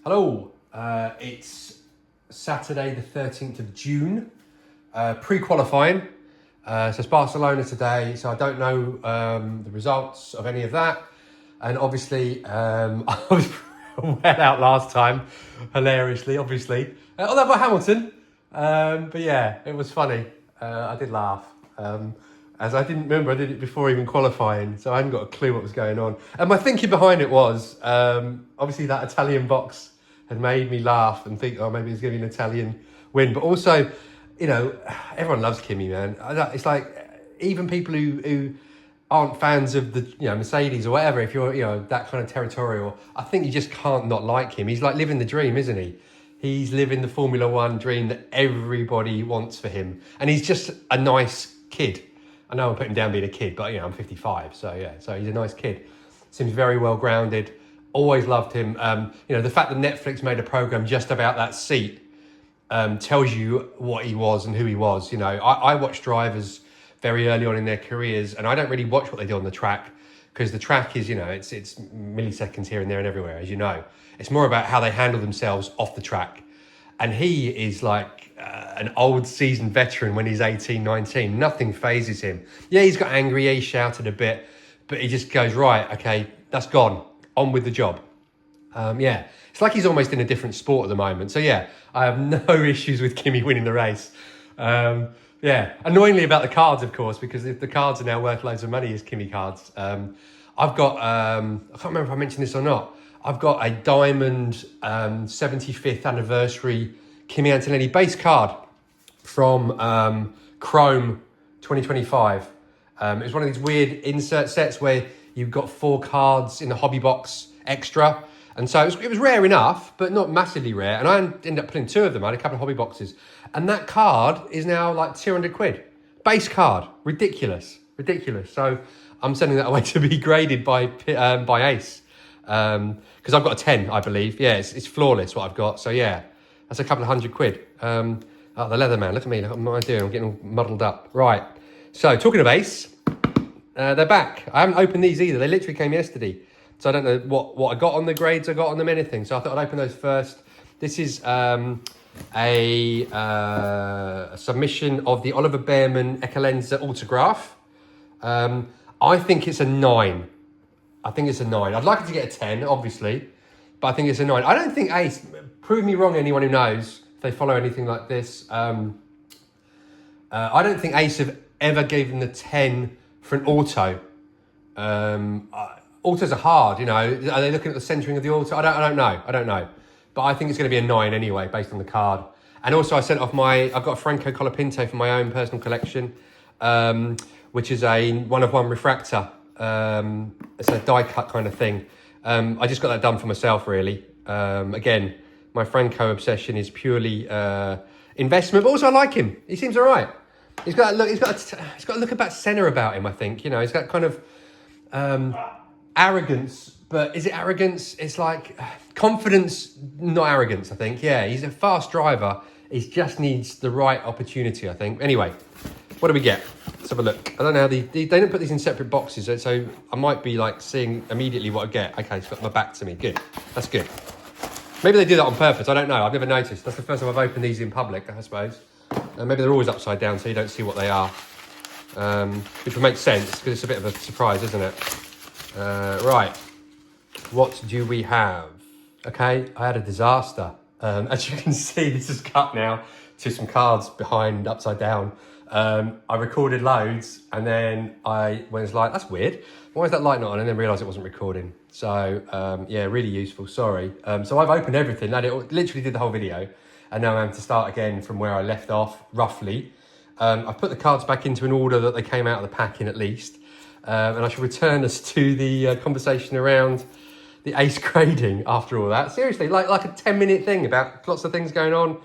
Hello, it's Saturday the 13th of June, pre-qualifying. So it's Barcelona today, so I don't know the results of any of that. And obviously, I was well out last time, hilariously, obviously. Although by Hamilton, but yeah, it was funny. I did laugh. As I didn't remember, I did it before even qualifying, so I hadn't got a clue what was going on. And my thinking behind it was, obviously that Italian box had made me laugh and think, oh, maybe it's going to be an Italian win. But also, you know, everyone loves Kimi, man. It's like, even people who aren't fans of the, Mercedes or whatever, if you're, that kind of territorial, I think you just can't not like him. He's like living the dream, isn't he? He's living the Formula One dream that everybody wants for him. And he's just a nice kid. I know I'm putting him down being a kid, but, I'm 55. So, yeah, so he's a nice kid. Seems very well grounded. Always loved him. The fact that Netflix made a program just about that seat tells you what he was and who he was. I watch drivers very early on in their careers, and I don't really watch what they do on the track because the track is, it's milliseconds here and there and everywhere, as you know. It's more about how they handle themselves off the track. And he is like an old seasoned veteran when he's 18, 19. Nothing phases him. Yeah, he's got angry. Yeah, he shouted a bit, but he just goes, right, okay, that's gone. On with the job. It's like he's almost in a different sport at the moment. So yeah, I have no issues with Kimi winning the race. Annoyingly about the cards, of course, because the cards are now worth loads of money as Kimi cards. I've got, I can't remember if I mentioned this or not, I've got a diamond 75th anniversary Kimi Antonelli base card from Chrome 2025. It was one of these weird insert sets where you've got 4 cards in the hobby box extra. And so it was rare enough, but not massively rare. And I ended up putting 2 of them. I had a couple of hobby boxes. And that card is now like 200 quid. Base card. Ridiculous. So I'm sending that away to be graded by Ace. Because I've got a 10, I believe. Yeah, it's flawless what I've got. So yeah, that's a couple of hundred quid. The leather man, look at me. What am I doing? I'm getting all muddled up. Right. So talking of Ace, they're back. I haven't opened these either. They literally came yesterday. So I don't know what I got on the grades, I got on them, anything. So I thought I'd open those first. This is a submission of the Oliver Bearman Eccellenza autograph. I think it's a 9. I'd like it to get a 10, obviously, but I think it's a 9. I don't think Ace, prove me wrong, anyone who knows, if they follow anything like this. I don't think Ace have ever given the 10 for an auto. Autos are hard, Are they looking at the centering of the auto? I don't know. But I think it's going to be a 9 anyway, based on the card. And also I sent off I've got a Franco Colapinto for my own personal collection, which is a 1-of-1 refractor. It's a die cut kind of thing. I just got that done for myself, really. Again, my Franco obsession is purely investment, but also I like him. He seems all right. He's got a look about centre about him, I think. He's got kind of arrogance, but is it arrogance? It's like confidence, not arrogance, I think. Yeah, he's a fast driver. He just needs the right opportunity, I think. Anyway, what do we get? Let's have a look. I don't know how they didn't put these in separate boxes, so I might be like seeing immediately what I get. Okay, it's got my back to me. Good. That's good. Maybe they do that on purpose. I don't know. I've never noticed. That's the first time I've opened these in public, I suppose. Maybe they're always upside down, so you don't see what they are. Which would make sense, because it's a bit of a surprise, isn't it? Right. What do we have? Okay, I had a disaster. As you can see, this is cut now to some cards behind, upside down. I recorded loads, and then I was like, that's weird. Why is that light not on? And then realised it wasn't recording. So, really useful. Sorry. So I've opened everything. I literally did the whole video. And now I'm to start again from where I left off, roughly. I've put the cards back into an order that they came out of the pack in, at least. And I shall return us to the conversation around the Ace grading after all that. Seriously, like a 10-minute thing about lots of things going on.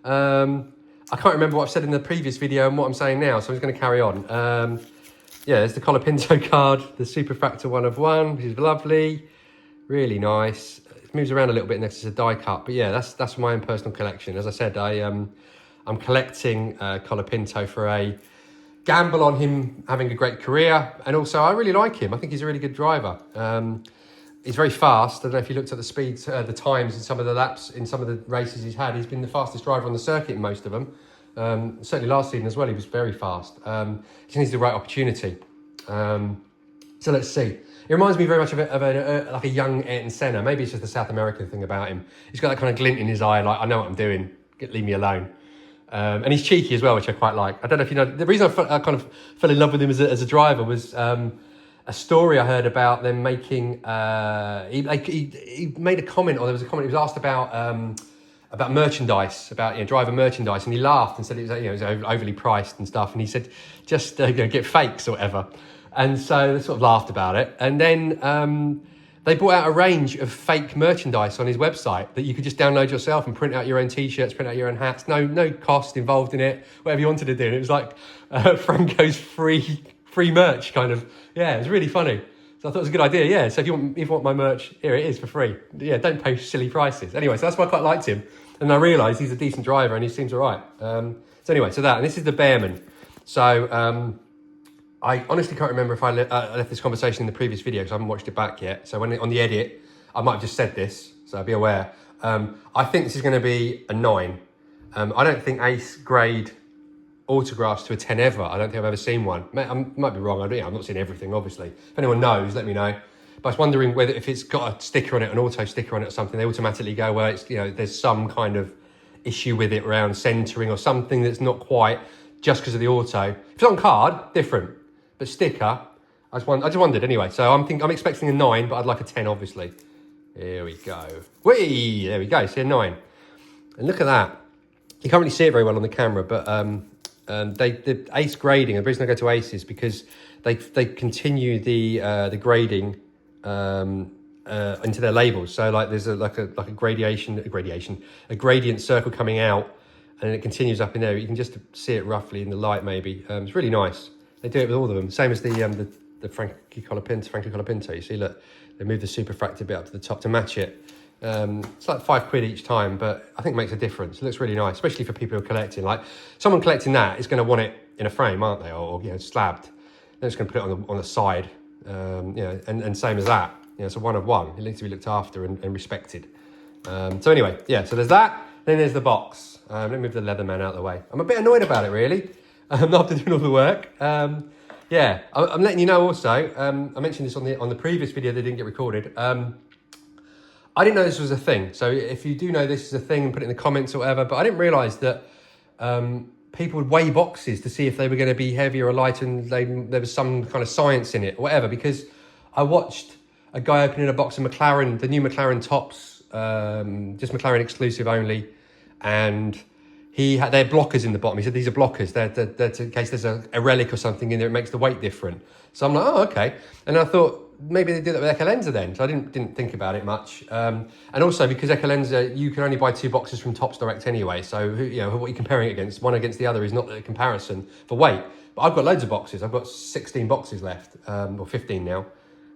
I can't remember what I've said in the previous video and what I'm saying now, so I'm just going to carry on. There's the Colapinto card, the Superfractor 1-of-1, which is lovely, really nice. It moves around a little bit next to the die cut, but yeah, that's my own personal collection. As I said, I'm collecting Colapinto for a gamble on him having a great career, and also I really like him. I think he's a really good driver. he's very fast. I don't know if you looked at the speeds, the times in some of the laps, in some of the races he's had. He's been the fastest driver on the circuit in most of them. Certainly last season as well, he was very fast. He just needs the right opportunity. So let's see. He reminds me very much of like a young Ayrton Senna. Maybe it's just the South American thing about him. He's got that kind of glint in his eye, like, I know what I'm doing, leave me alone. And he's cheeky as well, which I quite like. I don't know if you know, the reason I kind of fell in love with him as a driver was a story I heard about them making, he made a comment, or there was a comment, he was asked about merchandise, about driver merchandise, and he laughed and said it was, it was overly priced and stuff, and he said, just get fakes or whatever. And so they sort of laughed about it. And then they brought out a range of fake merchandise on his website that you could just download yourself and print out your own T-shirts, print out your own hats. No cost involved in it, whatever you wanted to do. And it was like Franco's free merch kind of. Yeah, it was really funny. So I thought it was a good idea. Yeah, so if you want my merch, here it is for free. Yeah, don't pay silly prices. Anyway, so that's why I quite liked him. And I realised he's a decent driver and he seems all right. So anyway, so that. And this is the Bearman. So... I honestly can't remember if I left this conversation in the previous video because I haven't watched it back yet. So on the edit, I might have just said this, so be aware. I think this is going to be a 9. I don't think Ace grade autographs to a 10 ever. I don't think I've ever seen one. I might be wrong. I'm not seeing everything, obviously. If anyone knows, let me know. But I was wondering whether if it's got a sticker on it, an auto sticker on it or something, they automatically go, well, it's there's some kind of issue with it around centering or something that's not quite just because of the auto. If it's on card, different. But sticker, I just wondered anyway. So I'm expecting a 9, but I'd like a 10, obviously. Here we go. Whee! There we go. See a 9. And look at that. You can't really see it very well on the camera, but the Ace grading. The reason I go to Ace is because they continue the grading into their labels. So like there's a gradient circle coming out, and it continues up in there. You can just see it roughly in the light, maybe. It's really nice. They do it with all of them. Same as the Frankie Colapinto. You see, look, they move the superfracted bit up to the top to match it. It's like £5 each time, but I think it makes a difference. It looks really nice, especially for people who are collecting. Like someone collecting that is going to want it in a frame, aren't they? Or slabbed. They're just going to put it on the side. And same as that. It's a 1 of 1. It needs to be looked after and respected. So anyway, yeah. So there's that. Then there's the box. Let me move the Leatherman out of the way. I'm a bit annoyed about it, really. After doing all the work. I'm letting you know also, I mentioned this on the previous video that didn't get recorded. I didn't know this was a thing. So if you do know this is a thing, put it in the comments or whatever. But I didn't realise that people would weigh boxes to see if they were going to be heavier or lighter, and there was some kind of science in it or whatever. Because I watched a guy opening a box of McLaren, the new McLaren Topps, just McLaren exclusive only, and... they're blockers in the bottom. He said these are blockers. They're in case there's a relic or something in there, it makes the weight different. So I'm like, oh, okay. And I thought maybe they do that with Eccellenza then. So I didn't think about it much. And also because Eccellenza, you can only buy 2 boxes from Topps Direct anyway. So what you're comparing it against, one against the other, is not a comparison for weight. But I've got loads of boxes. I've got 16 boxes left, or 15 now.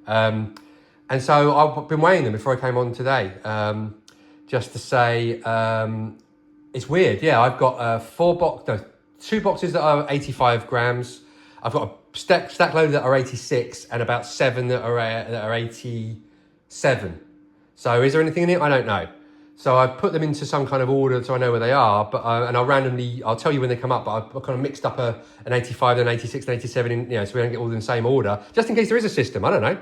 And so I've been weighing them before I came on today, just to say. It's weird, yeah. I've got 2 boxes that are 85 grams. I've got a stack load that are 86 and about 7 that are 87. So is there anything in it? I don't know. So I've put them into some kind of order so I know where they are. But and I'll tell you when they come up. But I've kind of mixed up an 85, an 86, an 87, so we don't get all in the same order, just in case there is a system. I don't know.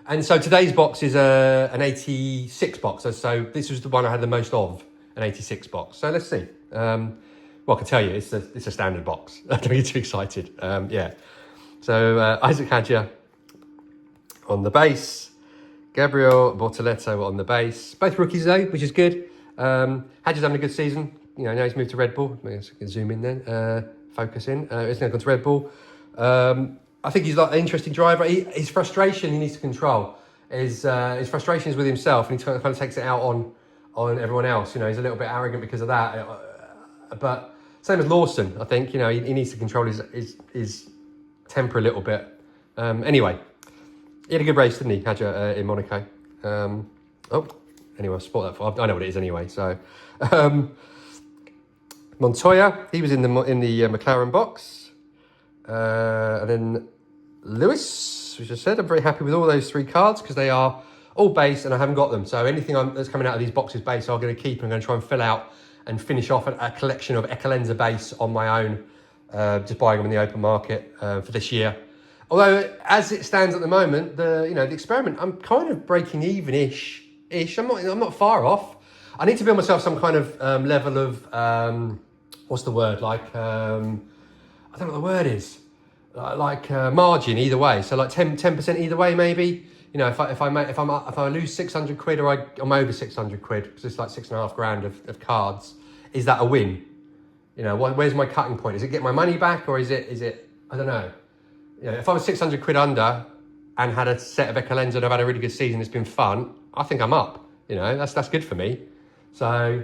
And so today's box is an 86 box. So this was the one I had the most of. An 86 box. So let's see. Well, I can tell you, it's a standard box. Don't get too excited. So Isaac Hadja on the base. Gabriel Bortoletto on the base. Both rookies though, which is good. Hadja's having a good season. Now he's moved to Red Bull. Maybe I can zoom in then. Focus in. He's now gone to Red Bull. I think he's like an interesting driver. His frustration he needs to control. His frustration is with himself, and he kind of takes it out on everyone else. He's a little bit arrogant because of that. But same as Lawson, I think. He needs to control his temper a little bit. Anyway, he had a good race, didn't he, Hadja, in Monaco? Anyway, I'll spot that for. I know what it is anyway. So, Montoya, he was in the McLaren box, and then Lewis which I said, I'm very happy with all those 3 cards because they are all base and I haven't got them. So anything that's coming out of these boxes base, I'm going to keep and I'm going to try and fill out and finish off a collection of Eccellenza base on my own, just buying them in the open market for this year. Although, as it stands at the moment, the experiment, I'm kind of breaking even-ish. I'm not far off. I need to build myself some kind of level of what's the word? Like I don't know what the word is. Like margin either way. So like 10% either way maybe. You know, if I lose 600 quid or I'm over 600 quid because it's like 6.5 grand of cards, is that a win? You know, where's my cutting point? Is it get my money back or is it I don't know. You know, if I was 600 quid under and had a set of Eccellenza and I've had a really good season, it's been fun, I think I'm up. You know, that's good for me. So,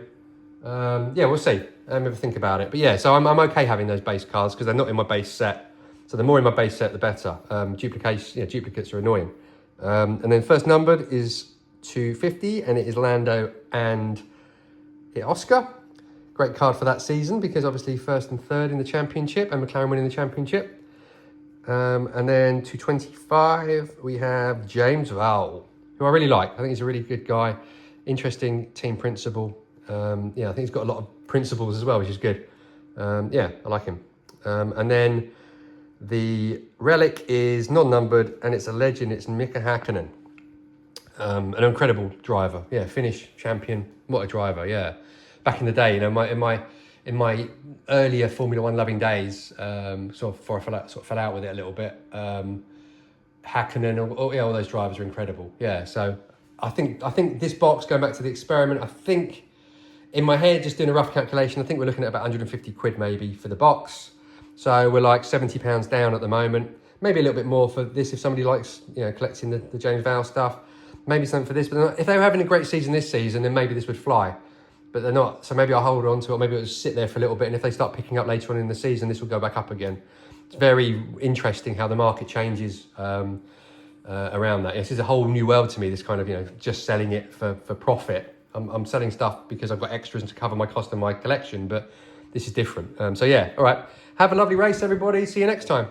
yeah, we'll see. I'll never think about it. But yeah, so I'm okay having those base cards because they're not in my base set. So the more in my base set, the better. Duplicates are annoying. And then first numbered is 250 and it is Lando and Oscar. Great card for that season because obviously first and third in the championship and McLaren winning the championship. And then 225, we have James Vowell, who I really like. I think he's a really good guy. Interesting team principle. I think he's got a lot of principles as well, which is good. I like him. And then the relic is non-numbered and it's a legend. It's Mika Hakkinen. An incredible driver. Yeah, Finnish champion. What a driver, yeah. Back in the day, you know, in my earlier Formula One loving days, before I fell out with it a little bit, Hakkinen, all those drivers are incredible. Yeah, so I think this box, going back to the experiment, I think in my head, just doing a rough calculation, I think we're looking at about 150 quid maybe for the box. So we're like £70 down at the moment. Maybe a little bit more for this if somebody likes, you know, collecting the James Vowell stuff. Maybe something for this, but if they were having a great season this season, then maybe this would fly. But they're not, so maybe I'll hold on to it, or maybe it'll just sit there for a little bit, and if they start picking up later on in the season, this will go back up again. It's very interesting how the market changes around that. This is a whole new world to me, this kind of, you know, just selling it for profit. I'm selling stuff because I've got extras to cover my cost of my collection, but this is different. So yeah, all right. Have a lovely race, everybody. See you next time.